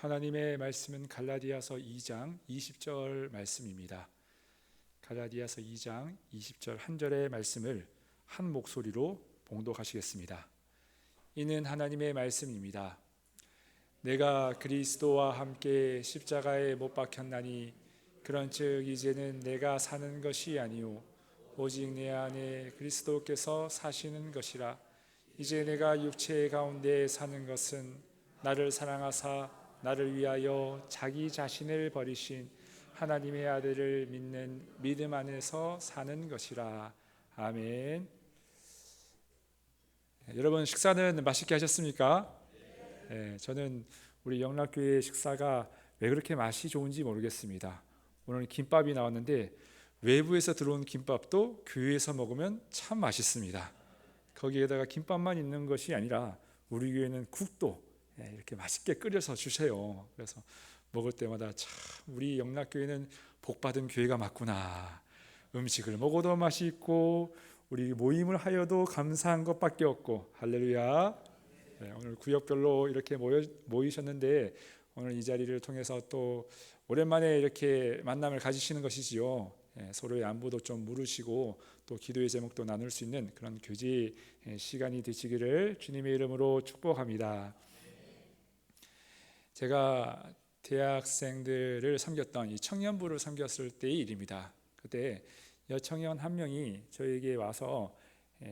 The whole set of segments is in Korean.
하나님의 말씀은 갈라디아서 2장 20절 말씀입니다. 갈라디아서 2장 20절 한 절의 말씀을 한 목소리로 봉독하시겠습니다. 이는 하나님의 말씀입니다. 내가 그리스도와 함께 십자가에 못 박혔나니 그런즉 이제는 내가 사는 것이 아니요 오직 내 안에 그리스도께서 사시는 것이라. 이제 내가 육체 가운데 사는 것은 나를 사랑하사 나를 위하여 자기 자신을 버리신 하나님의 아들을 믿는 믿음 안에서 사는 것이라. 아멘. 여러분 식사는 맛있게 하셨습니까? 네, 저는 우리 영락교회 식사가 왜 그렇게 맛이 좋은지 모르겠습니다. 오늘 김밥이 나왔는데 외부에서 들어온 김밥도 교회에서 먹으면 참 맛있습니다. 거기에다가 김밥만 있는 것이 아니라 우리 교회는 국도 이렇게 맛있게 끓여서 주세요. 그래서 먹을 때마다 참 우리 영락교회는 복받은 교회가 맞구나. 음식을 먹어도 맛이 있고 우리 모임을 하여도 감사한 것밖에 없고 할렐루야. 오늘 구역별로 이렇게 모이셨는데 오늘 이 자리를 통해서 또 오랜만에 이렇게 만남을 가지시는 것이지요. 서로의 안부도 좀 물으시고 또 기도의 제목도 나눌 수 있는 그런 교제 시간이 되시기를 주님의 이름으로 축복합니다. 제가 대학생들을 섬겼던 이 청년부를 섬겼을 때의 일입니다. 그때 여청년 한 명이 저에게 와서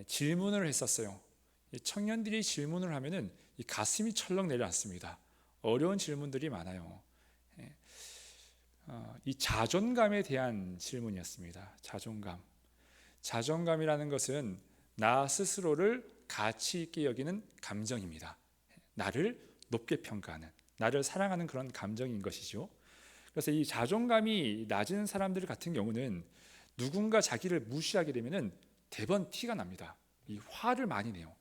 질문을 했었어요. 청년들이 질문을 하면은 이 가슴이 철렁 내려앉습니다. 어려운 질문들이 많아요. 이 자존감에 대한 질문이었습니다. 자존감이라는 것은 나 스스로를 가치 있게 여기는 감정입니다. 나를 높게 평가하는, 나를 사랑하는 그런 감정인 것이죠. 그래서 이 자존감이 낮은 사람들 같은 경우는 누군가 자기를 무시하게 되면은 대번 티가 납니다. 이 화를 많이 내요.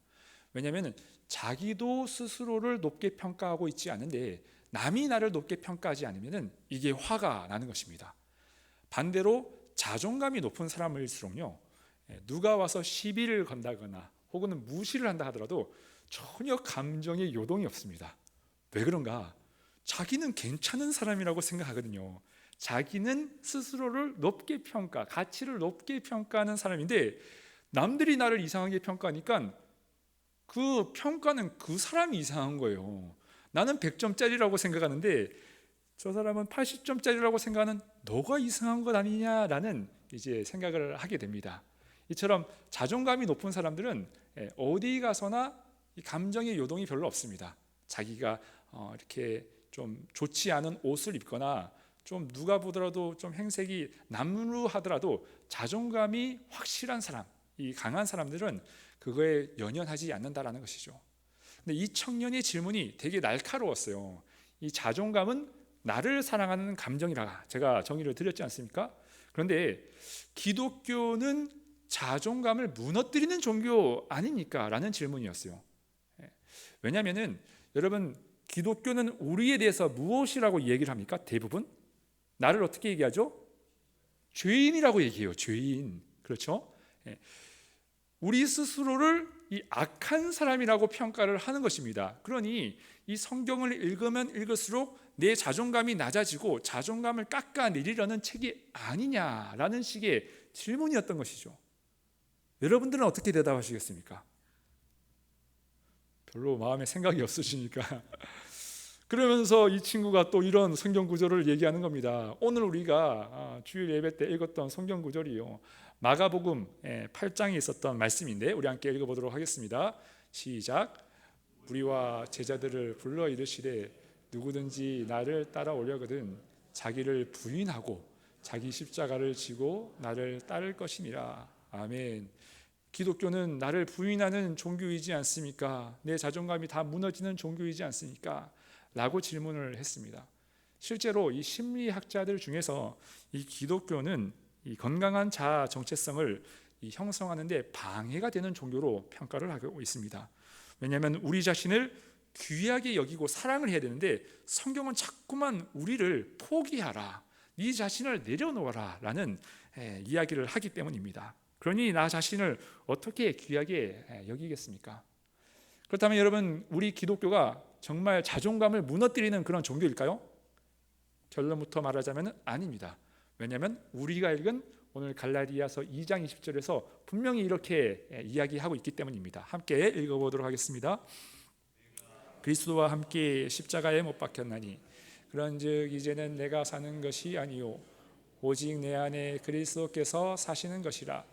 왜냐하면 자기도 스스로를 높게 평가하고 있지 않은데 남이 나를 높게 평가하지 않으면은 이게 화가 나는 것입니다. 반대로 자존감이 높은 사람일수록요, 누가 와서 시비를 건다거나 혹은 무시를 한다 하더라도 전혀 감정의 요동이 없습니다. 왜 그런가? 자기는 괜찮은 사람이라고 생각하거든요. 자기는 스스로를 높게 평가, 가치를 높게 평가하는 사람인데 남들이 나를 이상하게 평가하니까 그 평가는 그 사람이 이상한 거예요. 나는 100점짜리라고 생각하는데 저 사람은 80점짜리라고 생각하는 너가 이상한 것 아니냐라는 이제 생각을 하게 됩니다. 이처럼 자존감이 높은 사람들은 어디 가서나 이 감정의 요동이 별로 없습니다. 자기가 이렇게 좀 좋지 않은 옷을 입거나 좀 누가 보더라도 좀 행색이 남루하더라도 자존감이 확실한 사람, 이 강한 사람들은 그거에 연연하지 않는다라는 것이죠. 근데 이 청년의 질문이 되게 날카로웠어요. 이 자존감은 나를 사랑하는 감정이라 제가 정의를 드렸지 않습니까? 그런데 기독교는 자존감을 무너뜨리는 종교 아닙니까? 라는 질문이었어요. 왜냐하면 여러분 기독교는 우리에 대해서 무엇이라고 얘기를 합니까? 대부분 나를 어떻게 얘기하죠? 죄인이라고 얘기해요. 죄인. 그렇죠? 우리 스스로를 이 악한 사람이라고 평가를 하는 것입니다. 그러니 이 성경을 읽으면 읽을수록 내 자존감이 낮아지고 자존감을 깎아내리려는 책이 아니냐라는 식의 질문이었던 것이죠. 여러분들은 어떻게 대답하시겠습니까? 별로 마음에 생각이 없으시니까 그러면서 이 친구가 또 이런 성경 구절을 얘기하는 겁니다. 오늘 우리가 주일 예배 때 읽었던 성경 구절이요, 마가복음 8장에 있었던 말씀인데 우리 함께 읽어보도록 하겠습니다. 시작. 우리와 제자들을 불러 이르시되 누구든지 나를 따라오려거든 자기를 부인하고 자기 십자가를 지고 나를 따를 것이니라. 아멘. 기독교는 나를 부인하는 종교이지 않습니까? 내 자존감이 다 무너지는 종교이지 않습니까? 라고 질문을 했습니다. 실제로 이 심리학자들 중에서 이 기독교는 이 건강한 자아 정체성을 형성하는 데 방해가 되는 종교로 평가를 하고 있습니다. 왜냐하면 우리 자신을 귀하게 여기고 사랑을 해야 되는데 성경은 자꾸만 우리를 포기하라, 네 자신을 내려놓아라 라는 이야기를 하기 때문입니다. 그러니 나 자신을 어떻게 귀하게 여기겠습니까? 그렇다면 여러분, 우리 기독교가 정말 자존감을 무너뜨리는 그런 종교일까요? 결론부터 말하자면 아닙니다. 왜냐하면 우리가 읽은 오늘 갈라디아서 2장 20절에서 분명히 이렇게 이야기하고 있기 때문입니다. 함께 읽어보도록 하겠습니다. 그리스도와 함께 십자가에 못 박혔나니 그런즉 이제는 내가 사는 것이 아니요 오직 내 안에 그리스도께서 사시는 것이라.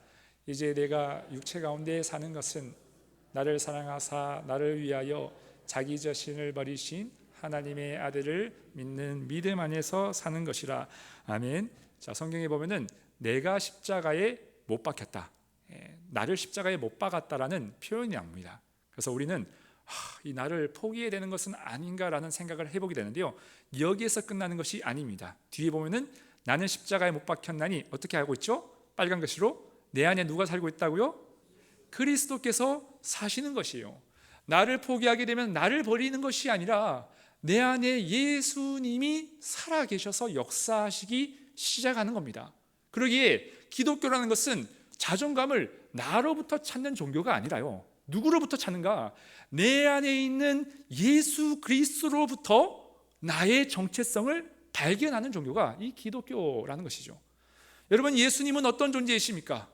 이제 내가 육체 가운데 사는 것은 나를 사랑하사 나를 위하여 자기 자신을 버리신 하나님의 아들을 믿는 믿음 안에서 사는 것이라. 아멘. 자, 성경에 보면은 내가 십자가에 못 박혔다, 나를 십자가에 못 박았다라는 표현이 나옵니다. 그래서 우리는 이 나를 포기해야 되는 것은 아닌가라는 생각을 해보게 되는데요, 여기에서 끝나는 것이 아닙니다. 뒤에 보면은 나는 십자가에 못 박혔나니 어떻게 알고 있죠? 빨간 글씨로 내 안에 누가 살고 있다고요? 그리스도께서 사시는 것이에요. 나를 포기하게 되면 나를 버리는 것이 아니라 내 안에 예수님이 살아계셔서 역사하시기 시작하는 겁니다. 그러기에 기독교라는 것은 자존감을 나로부터 찾는 종교가 아니라요, 누구로부터 찾는가? 내 안에 있는 예수 그리스도로부터 나의 정체성을 발견하는 종교가 이 기독교라는 것이죠. 여러분, 예수님은 어떤 존재이십니까?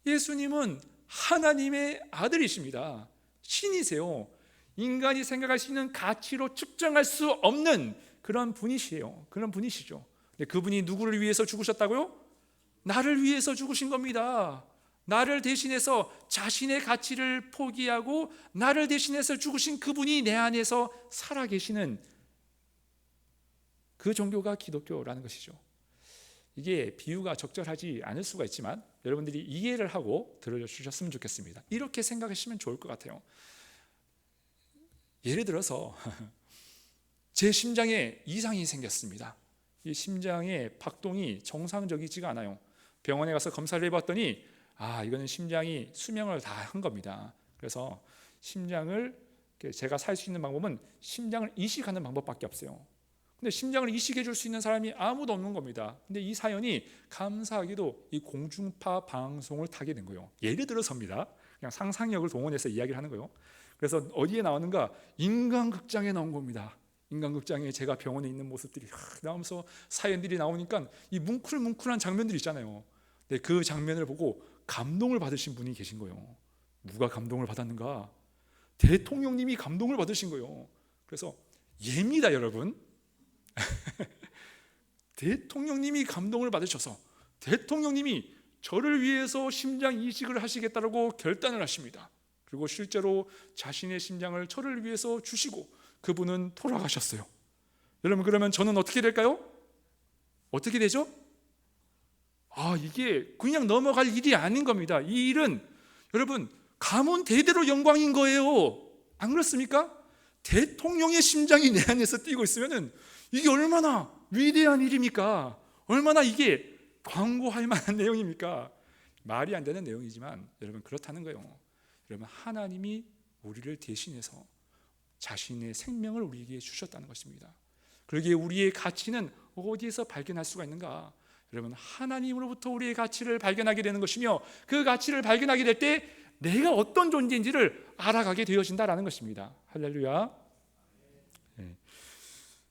예수님은 하나님의 아들이십니다. 신이세요. 인간이 생각할 수 있는 가치로 측정할 수 없는 그런 분이시에요. 그런 분이시죠. 근데 그분이 누구를 위해서 죽으셨다고요? 나를 위해서 죽으신 겁니다. 나를 대신해서 자신의 가치를 포기하고 나를 대신해서 죽으신 그분이 내 안에서 살아계시는 그 종교가 기독교라는 것이죠. 이게 비유가 적절하지 않을 수가 있지만 여러분들이 이해를 하고 들어주셨으면 좋겠습니다. 이렇게 생각하시면 좋을 것 같아요. 예를 들어서 제 심장에 이상이 생겼습니다. 이 심장의 박동이 정상적이지가 않아요. 병원에 가서 검사를 해봤더니 이거는 심장이 수명을 다 한 겁니다. 그래서 심장을 제가 살 수 있는 방법은 심장을 이식하는 방법밖에 없어요. 근데 심장을 이식해 줄 수 있는 사람이 아무도 없는 겁니다. 근데 이 사연이 감사하게도 이 공중파 방송을 타게 된 거예요. 예를 들어서입니다. 그냥 상상력을 동원해서 이야기를 하는 거예요. 그래서 어디에 나오는가? 인간극장에 나온 겁니다. 인간극장에 제가 병원에 있는 모습들이 나오면서 사연들이 나오니까 이 뭉클뭉클한 장면들이 있잖아요. 근데 그 장면을 보고 감동을 받으신 분이 계신 거예요. 누가 감동을 받았는가? 대통령님이 감동을 받으신 거예요. 그래서 예입니다, 여러분. 대통령님이 감동을 받으셔서 대통령님이 저를 위해서 심장 이식을 하시겠다고 결단을 하십니다. 그리고 실제로 자신의 심장을 저를 위해서 주시고 그분은 돌아가셨어요. 여러분, 그러면 저는 어떻게 될까요? 어떻게 되죠? 이게 그냥 넘어갈 일이 아닌 겁니다. 이 일은 여러분 가문 대대로 영광인 거예요. 안 그렇습니까? 대통령의 심장이 내 안에서 뛰고 있으면 이게 얼마나 위대한 일입니까? 얼마나 이게 광고할 만한 내용입니까? 말이 안 되는 내용이지만 여러분 그렇다는 거예요. 여러분, 하나님이 우리를 대신해서 자신의 생명을 우리에게 주셨다는 것입니다. 그러기에 우리의 가치는 어디에서 발견할 수가 있는가? 여러분, 하나님으로부터 우리의 가치를 발견하게 되는 것이며 그 가치를 발견하게 될 때 내가 어떤 존재인지를 알아가게 되어진다라는 것입니다. 할렐루야.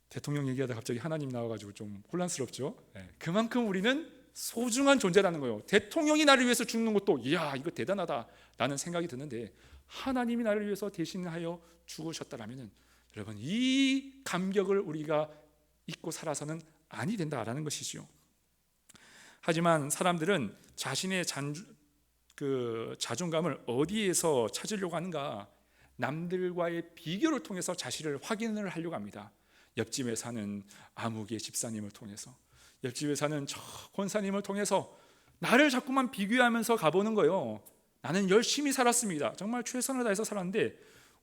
대통령 얘기하다 갑자기 하나님 나와가지고 좀 혼란스럽죠. 그만큼 우리는 소중한 존재라는 거예요. 대통령이 나를 위해서 죽는 것도 이야 이거 대단하다 라는 생각이 드는데 하나님이 나를 위해서 대신하여 죽으셨다라면 여러분 이 감격을 우리가 잊고 살아서는 아니 된다라는 것이죠. 하지만 사람들은 자신의 자존감을 어디에서 찾으려고 하는가? 남들과의 비교를 통해서 자신을 확인을 하려고 합니다. 옆집에 사는 아무개 집사님을 통해서, 옆집에 사는 저 권사님을 통해서 나를 자꾸만 비교하면서 가보는 거예요. 나는 열심히 살았습니다. 정말 최선을 다해서 살았는데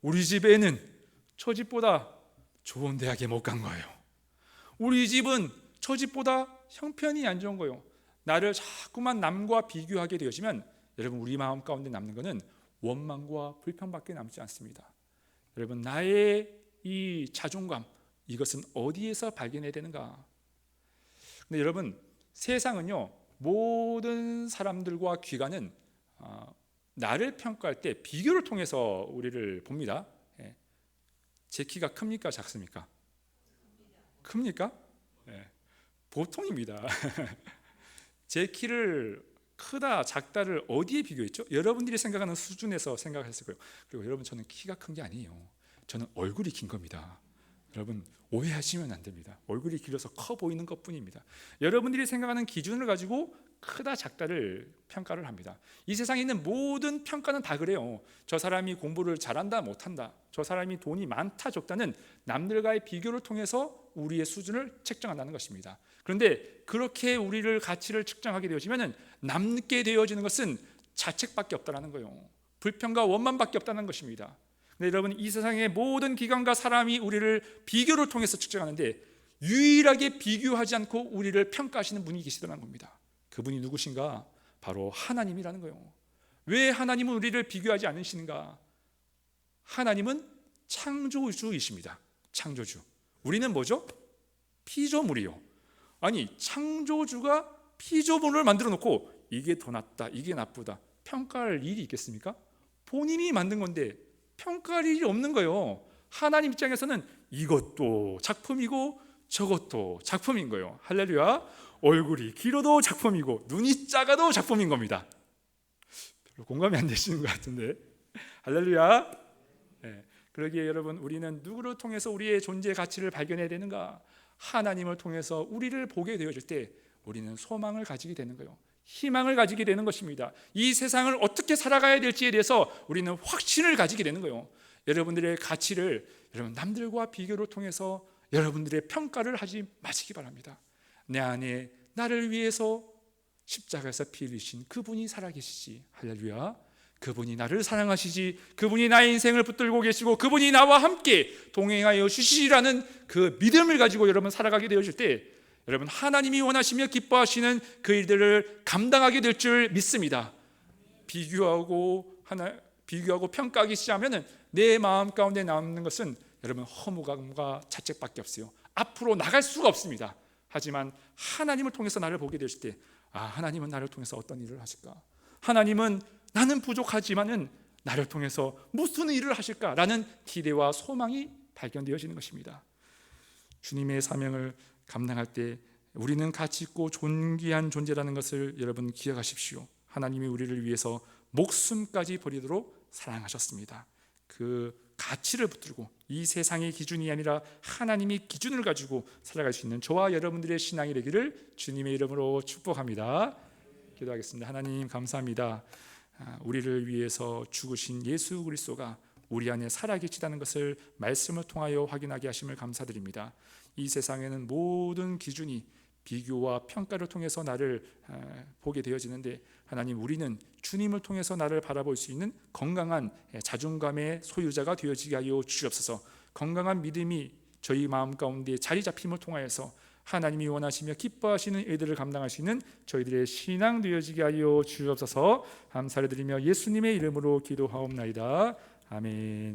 우리 집에는 저 집보다 좋은 대학에 못 간 거예요. 우리 집은 저 집보다 형편이 안 좋은 거예요. 나를 자꾸만 남과 비교하게 되어지면 여러분 우리 마음 가운데 남는 것은 원망과 불평밖에 남지 않습니다. 여러분 나의 이 자존감 이것은 어디에서 발견해야 되는가? 근데 여러분 세상은요 모든 사람들과 기관은 나를 평가할 때 비교를 통해서 우리를 봅니다. 제 키가 큽니까 작습니까? 큽니까? 네. 보통입니다. 제 키를 크다 작다를 어디에 비교했죠? 여러분들이 생각하는 수준에서 생각했을 거예요. 그리고 여러분, 저는 키가 큰 게 아니에요. 저는 얼굴이 긴 겁니다. 여러분, 오해하시면 안 됩니다. 얼굴이 길어서 커 보이는 것뿐입니다. 여러분들이 생각하는 기준을 가지고 크다 작다를 평가를 합니다. 이 세상에 있는 모든 평가는 다 그래요. 저 사람이 공부를 잘한다 못한다, 저 사람이 돈이 많다 적다는 남들과의 비교를 통해서 우리의 수준을 책정한다는 것입니다. 그런데 그렇게 우리를 가치를 측정하게 되어지면 남게 되어지는 것은 자책밖에 없다는 거예요. 불평과 원망밖에 없다는 것입니다. 근데 여러분, 이 세상의 모든 기관과 사람이 우리를 비교를 통해서 측정하는데 유일하게 비교하지 않고 우리를 평가하시는 분이 계시더라는 겁니다. 그분이 누구신가? 바로 하나님이라는 거예요. 왜 하나님은 우리를 비교하지 않으시는가? 하나님은 창조주이십니다. 창조주. 우리는 뭐죠? 피조물이요. 아니, 창조주가 피조물을 만들어 놓고 이게 더 낫다, 이게 나쁘다 평가할 일이 있겠습니까? 본인이 만든 건데 평가할 일이 없는 거예요. 하나님 입장에서는 이것도 작품이고 저것도 작품인 거예요. 할렐루야. 얼굴이 길어도 작품이고 눈이 작아도 작품인 겁니다. 별로 공감이 안 되시는 것 같은데. 할렐루야. 네. 그러기에 여러분, 우리는 누구를 통해서 우리의 존재 가치를 발견해야 되는가? 하나님을 통해서 우리를 보게 되어질 때 우리는 소망을 가지게 되는 거예요. 희망을 가지게 되는 것입니다. 이 세상을 어떻게 살아가야 될지에 대해서 우리는 확신을 가지게 되는 거예요. 여러분들의 가치를 여러분 남들과 비교를 통해서 여러분들의 평가를 하지 마시기 바랍니다. 내 안에 나를 위해서 십자가에서 피 흘리신 그분이 살아계시지. 할렐루야. 그분이 나를 사랑하시지, 그분이 나의 인생을 붙들고 계시고 그분이 나와 함께 동행하여 주시라는 그 믿음을 가지고 여러분 살아가게 되어질 때 여러분, 하나님이 원하시며 기뻐하시는 그 일들을 감당하게 될 줄 믿습니다. 비교하고 평가하기 시작하면 내 마음 가운데 남는 것은 여러분 허무감과 자책밖에 없어요. 앞으로 나갈 수가 없습니다. 하지만 하나님을 통해서 나를 보게 되실 때, 하나님은 나를 통해서 어떤 일을 하실까? 하나님은 나는 부족하지만은 나를 통해서 무슨 일을 하실까라는 기대와 소망이 발견되어지는 것입니다. 주님의 사명을 감당할 때 우리는 가치 있고 존귀한 존재라는 것을 여러분 기억하십시오. 하나님이 우리를 위해서 목숨까지 버리도록 사랑하셨습니다. 그 가치를 붙들고 이 세상의 기준이 아니라 하나님이 기준을 가지고 살아갈 수 있는 저와 여러분들의 신앙이 되기를 주님의 이름으로 축복합니다. 기도하겠습니다. 하나님, 감사합니다. 우리를 위해서 죽으신 예수 그리스도가 우리 안에 살아계시다는 것을 말씀을 통하여 확인하게 하심을 감사드립니다. 이 세상에는 모든 기준이 비교와 평가를 통해서 나를 보게 되어지는데, 하나님, 우리는 주님을 통해서 나를 바라볼 수 있는 건강한 자존감의 소유자가 되어지게 하여 주시옵소서. 건강한 믿음이 저희 마음 가운데 자리 잡힘을 통하여서 하나님이 원하시며 기뻐하시는 일들을 감당할 수 있는 저희들의 신앙 되어지게 하여 주옵소서. 감사를 드리며 예수님의 이름으로 기도하옵나이다. 아멘.